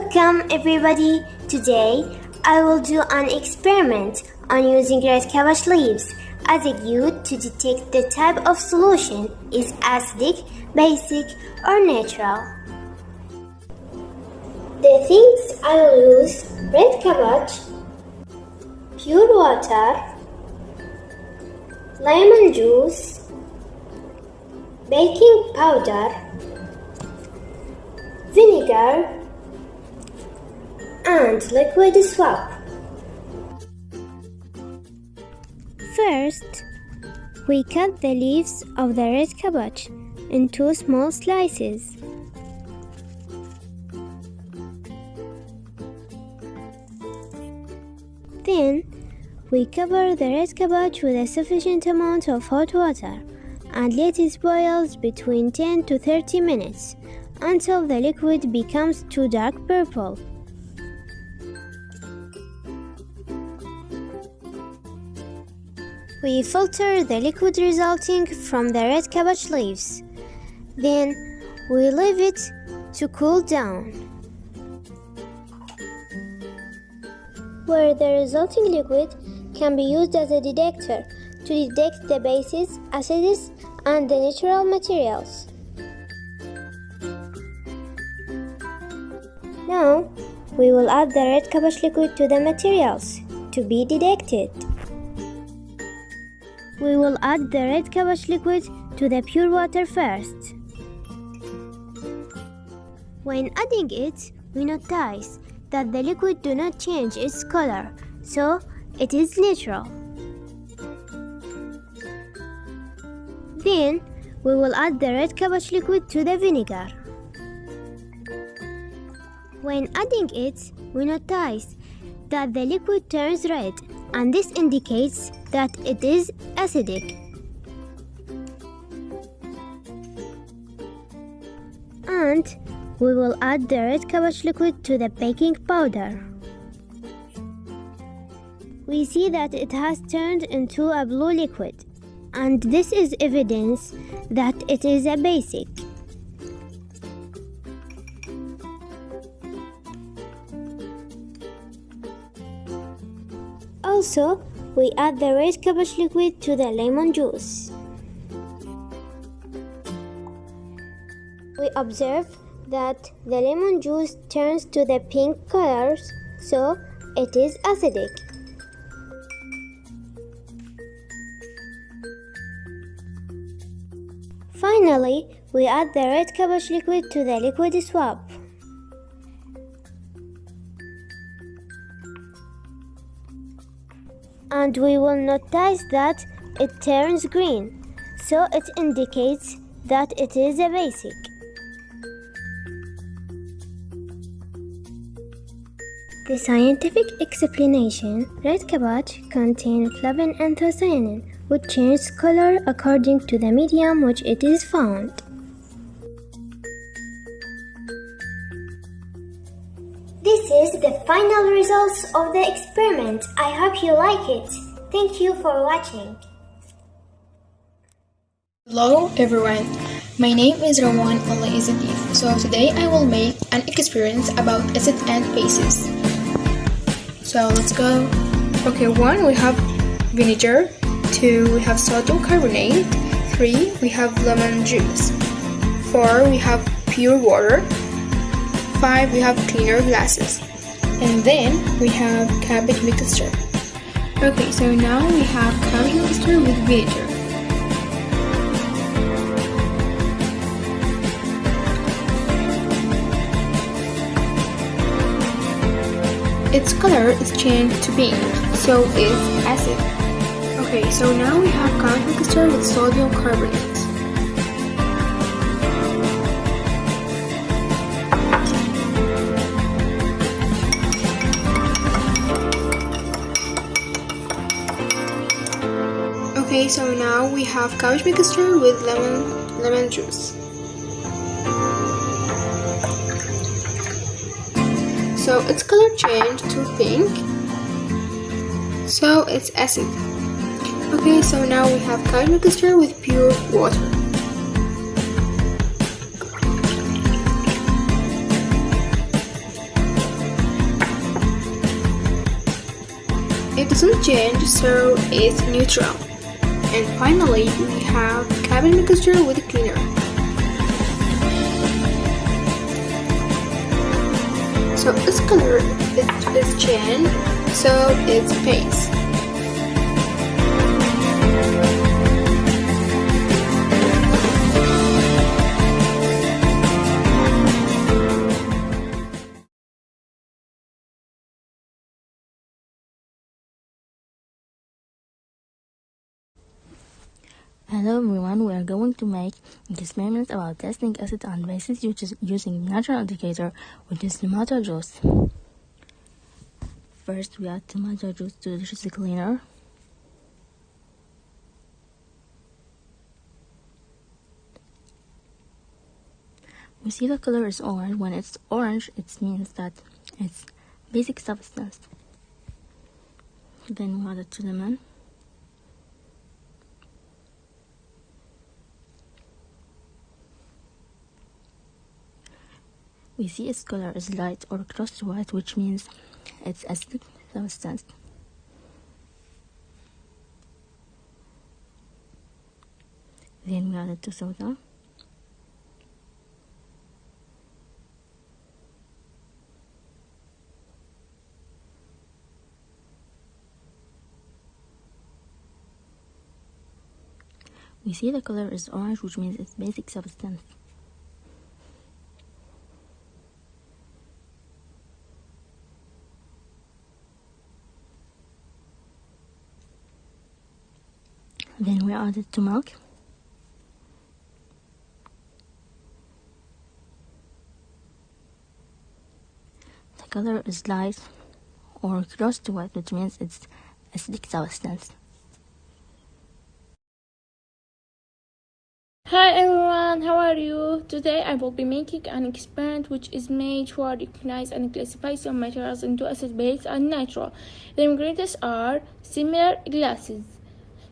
Welcome everybody! Today I will do an experiment on using red cabbage leaves as a guide to detect the type of solution is acidic, basic or neutral. The things I will use: red cabbage, pure water, lemon juice, baking powder, vinegar and liquid swab. First, we cut the leaves of the red cabbage into small slices. Then, we cover the red cabbage with a sufficient amount of hot water and let it boil between 10 to 30 minutes until the liquid becomes too dark purple. We filter the liquid resulting from the red cabbage leaves. Then we leave it to cool down, where the resulting liquid can be used as a detector to detect the bases, acids, and the natural materials. Now, we will add the red cabbage liquid to the materials to be detected. We will add the red cabbage liquid to the pure water first. When adding it, we notice that the liquid does not change its color, so it is neutral. Then, we will add the red cabbage liquid to the vinegar. When adding it, we notice that the liquid turns red, and this indicates that it is acidic. And we will add the red cabbage liquid to the baking powder. We see that it has turned into a blue liquid, and this is evidence that it is a basic. Also, we add the red cabbage liquid to the lemon juice. We observe that the lemon juice turns to the pink colors, so it is acidic. Finally, we add the red cabbage liquid to the liquid swab. And we will notice that it turns green, so it indicates that it is a basic. The scientific explanation: red cabbage contains flavin and anthocyanin, which changes color according to the medium which it is found. This is the final results of the experiment. I hope you like it. Thank you for watching. Hello everyone, my name is Rowan Allah Izadif. So today I will make an experiment about acid and bases. So let's go. Okay, 1 we have vinegar, 2 we have sodium carbonate, 3 we have lemon juice, 4 we have pure water, 5 we have cleaner glasses, and then we have cabbage mixture. Okay, so now we have cabbage mixture with vinegar. Its color is changed to pink, so it's acid. Okay, so now we have cabbage mixture with sodium carbonate. Okay, so now we have cabbage mixture with lemon juice. So its color changed to pink, so it's acid. Okay, so now we have cabbage mixture with pure water. it doesn't change, so it's neutral. And finally, we have cabin mixture with cleaner. So its color is changed, so it's base. Hello everyone, we are going to make experiments about testing acid and bases using natural indicator, which is tomato juice. First, we add tomato juice to the juice cleaner. We see the color is orange. When it's orange, it means that it's basic substance. Then we add it to lemon. We see its color is light or close to white, which means it's acidic substance. Then we add it to soda. We see the color is orange, which means it's basic substance. Then we add it to milk. The color is light or close to white, which means it's acidic substance. Hi everyone, how are you? Today I will be making an experiment which is made to recognize and classify some materials into acid, base, and natural. The ingredients are similar glasses,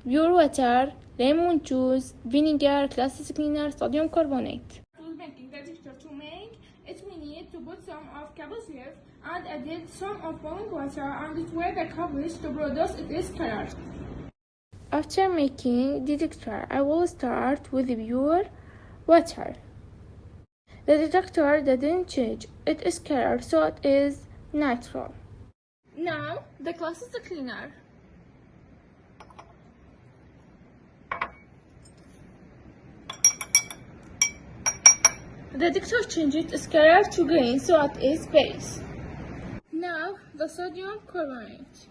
pure water, lemon juice, vinegar, glasses cleaner, sodium carbonate. To making the texture to make it, we need to put some of cabbage leaf and add some of boiling water and sweat the cabbage to produce its color. After making the detector, I will start with pure water. The detector didn't change its color, so it is natural. Now, the glass is the cleaner. The detector changed its color to green, so it is base. Now, the sodium carbonate.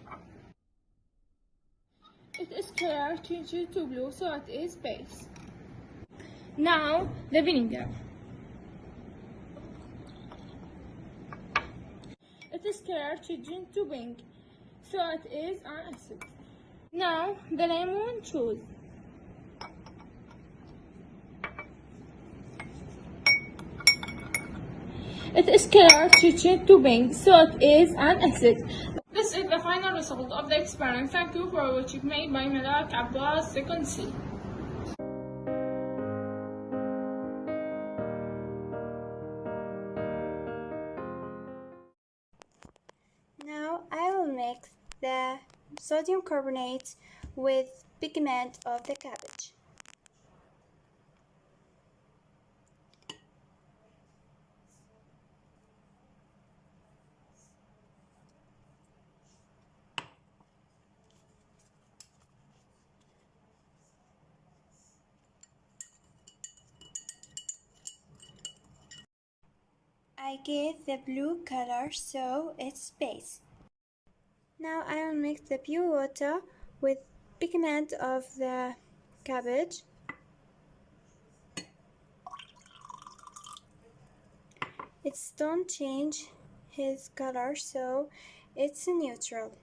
Its color changed to blue, so it is base. Now, the vinegar. Its color changed to pink, so it is an acid. Now, the lemon juice. Its color changed to pink, so it is an acid. This is the final result of the experiment. Thank you for watching, made by Malak Abbas, second C. Now I will mix the sodium carbonate with pigment of the cabbage. I get the blue color, so it's base. Now I will mix the pure water with pigment of the cabbage. It don't change his color, so it's neutral.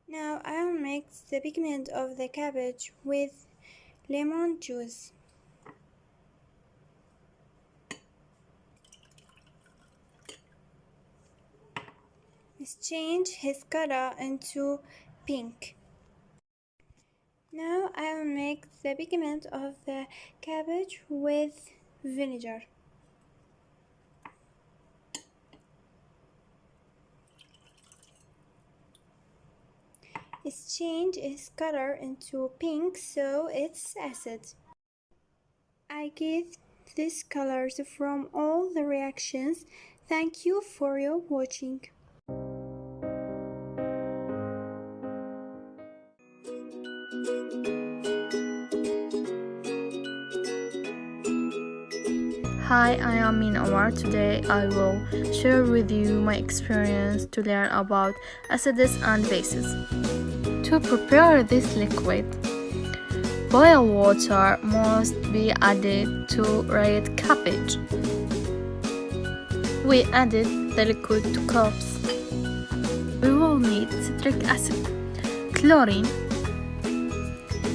Now I will mix the pigment of the cabbage with lemon juice. Let's change his color into pink. Now I will mix the pigment of the cabbage with vinegar. It's changed its color into pink, so it's acid. I get these colors from all the reactions. Thank you for your watching. Hi, I am Min Omar. Today I will share with you my experience to learn about acids and bases. To prepare this liquid, boiled water must be added to red cabbage. We added the liquid to cups. We will need citric acid, chlorine,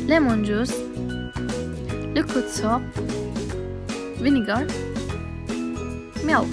lemon juice, liquid soap, vinegar, milk.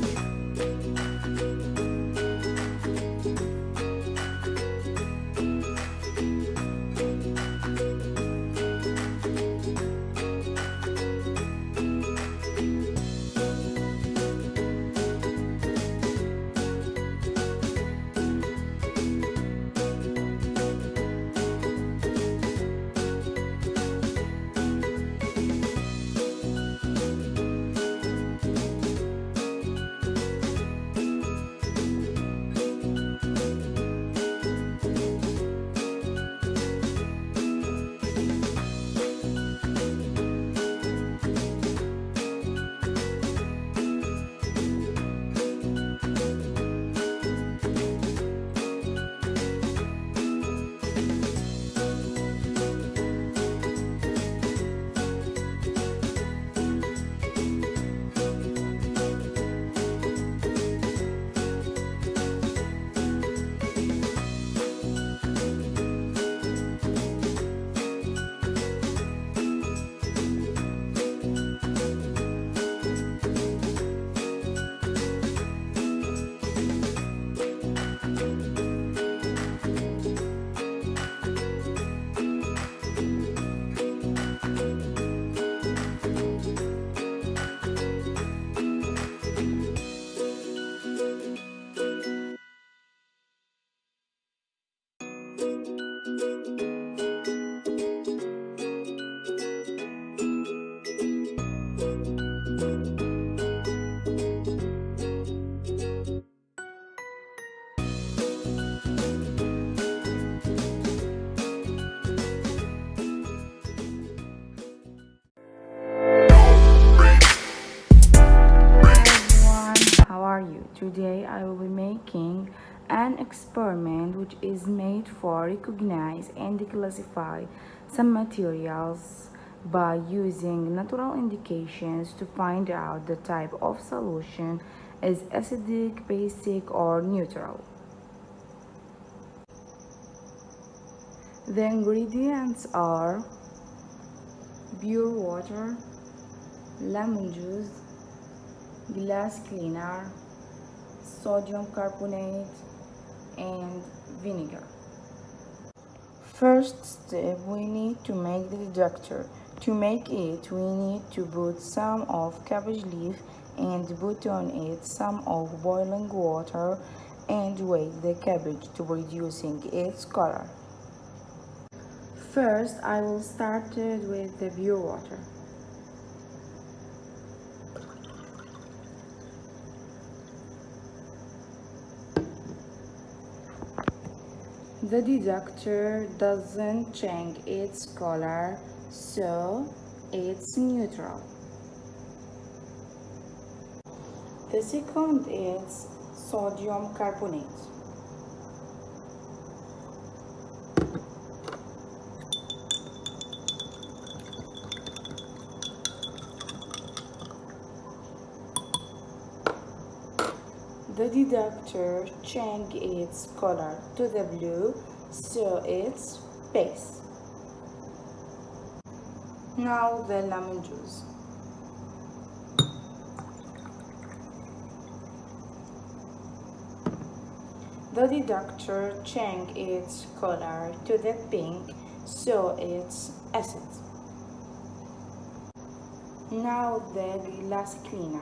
How are you? Today I will be making an experiment which is made for recognize and classify some materials by using natural indications to find out the type of solution is acidic, basic or neutral. The ingredients are pure water, lemon juice, glass cleaner, sodium carbonate, and vinegar. First step, we need to make the deductor. To make it, we need to put some of cabbage leaf and put on it some of boiling water and wait the cabbage to reducing its color. First, I will start it with the pure water. The deductor doesn't change its color, so it's neutral. The second is sodium carbonate. The deductor changed its color to the blue, so it's base. Now the lemon juice. The deductor changed its color to the pink, so it's acid. Now the glass cleaner.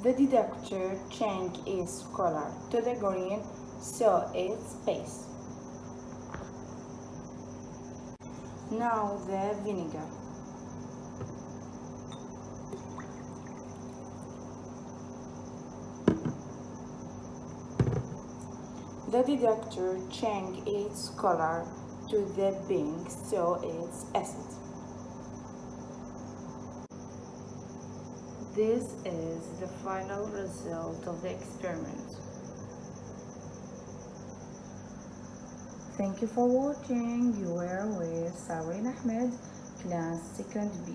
The detector changed its color to the green, so its base. Now the vinegar. The detector changed its color to the pink, so it's acid. This is the final result of the experiment. Thank you for watching. You were with Sarin Ahmed, class 2nd B.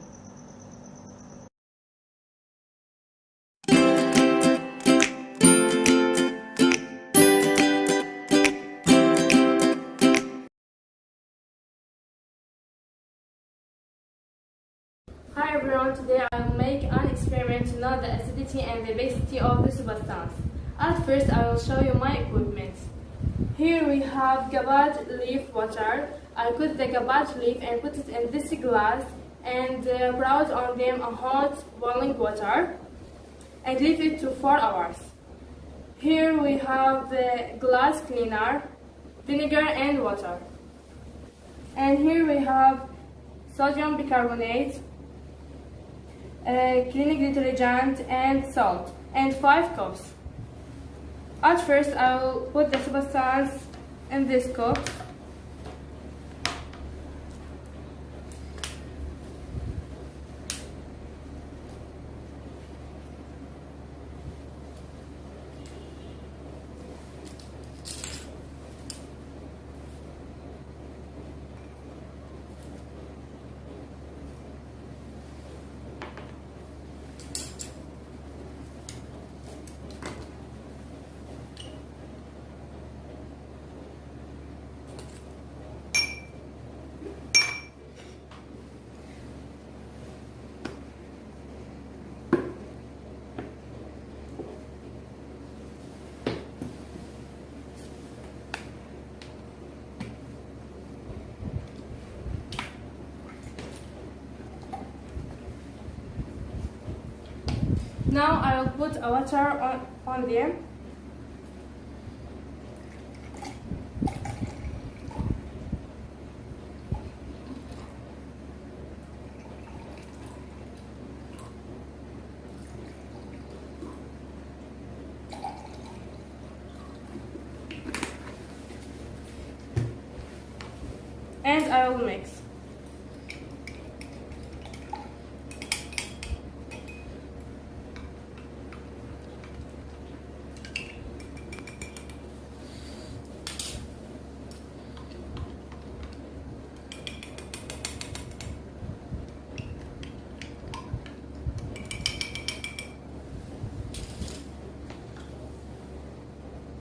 Hi everyone, today I will make an experiment to know the acidity and the basicity of the substance. At first I will show you my equipment. Here we have garbage leaf water. I cut the garbage leaf and put it in this glass and pour on them a hot boiling water and leave it to 4 hours. Here we have the glass cleaner, vinegar and water. And here we have sodium bicarbonate, cleaning detergent and salt, and 5 cups. At first I will put the substance in this cup. Now I will put a water on them. And I will mix.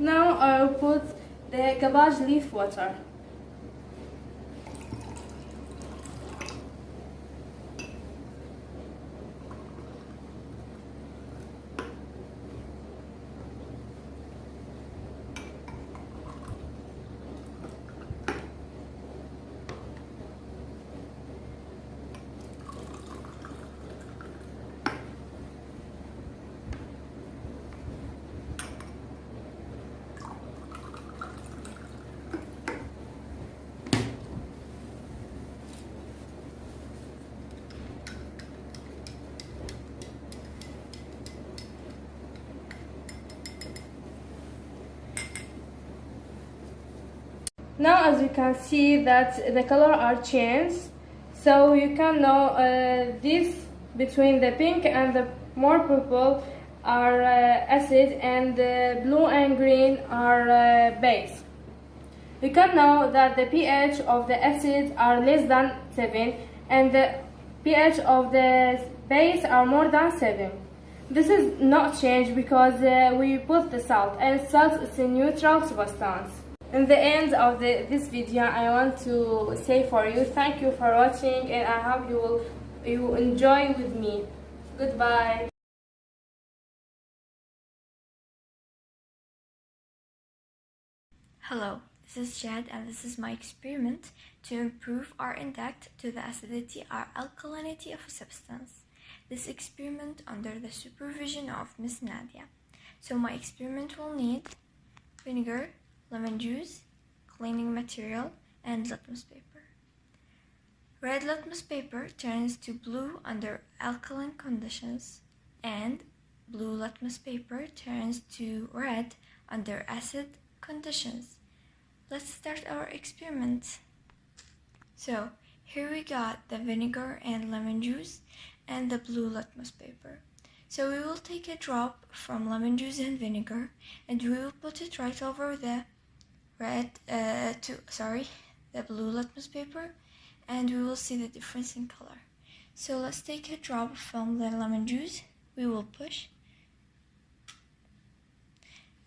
Now I will put the garbage leaf water. Now as you can see that the color are changed, so you can know this between the pink and the more purple are acid and the blue and green are base. You can know that the pH of the acid are less than 7 and the pH of the base are more than 7. This is not changed because we put the salt, and salt is a neutral substance. In the end of this video, I want to say for you, thank you for watching, and I hope you will enjoy with me. Goodbye. Hello, this is Jad, and this is my experiment to improve or index to the acidity or alkalinity of a substance. this experiment under the supervision of Miss Nadia. So my experiment will need vinegar, lemon juice, cleaning material, and litmus paper. Red litmus paper turns to blue under alkaline conditions, and blue litmus paper turns to red under acid conditions. Let's start our experiment. So here we got the vinegar and lemon juice and the blue litmus paper. So we will take a drop from lemon juice and vinegar, and we will put it right over the the blue litmus paper, and we will see the difference in color. So let's take a drop from the lemon juice. We will push,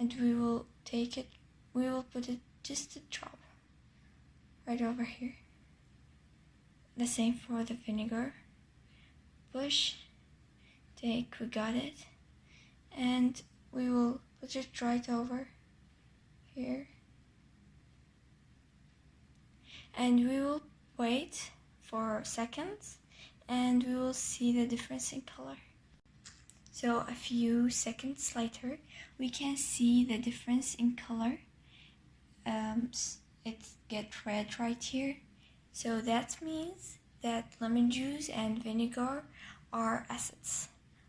and we will put it just a drop right over here. The same for the vinegar. Push, take, we got it, and we will put it right over here, and we will wait for seconds, and we will see the difference in color. So a few seconds later, we can see the difference in color. It gets red right here. So that means that lemon juice and vinegar are acids.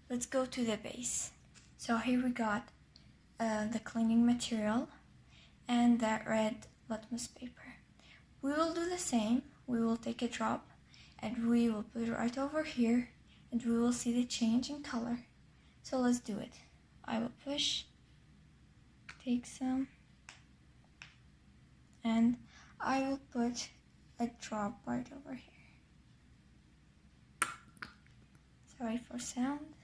Let's go to the base. So here we got the cleaning material and the red litmus paper. We will do the same. We will take a drop and we will put it right over here, and we will see the change in color. So let's do it. I will push, take some, and I will put a drop right over here. Sorry for sound.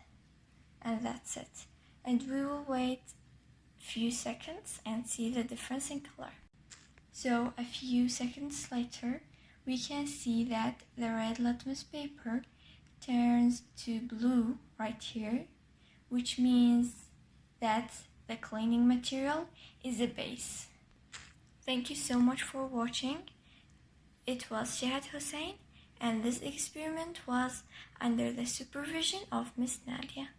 And that's it. And we will wait a few seconds and see the difference in color. So a few seconds later, we can see that the red litmus paper turns to blue right here, which means that the cleaning material is a base. Thank you so much for watching. It was Shahad Hussein, and this experiment was under the supervision of Miss Nadia.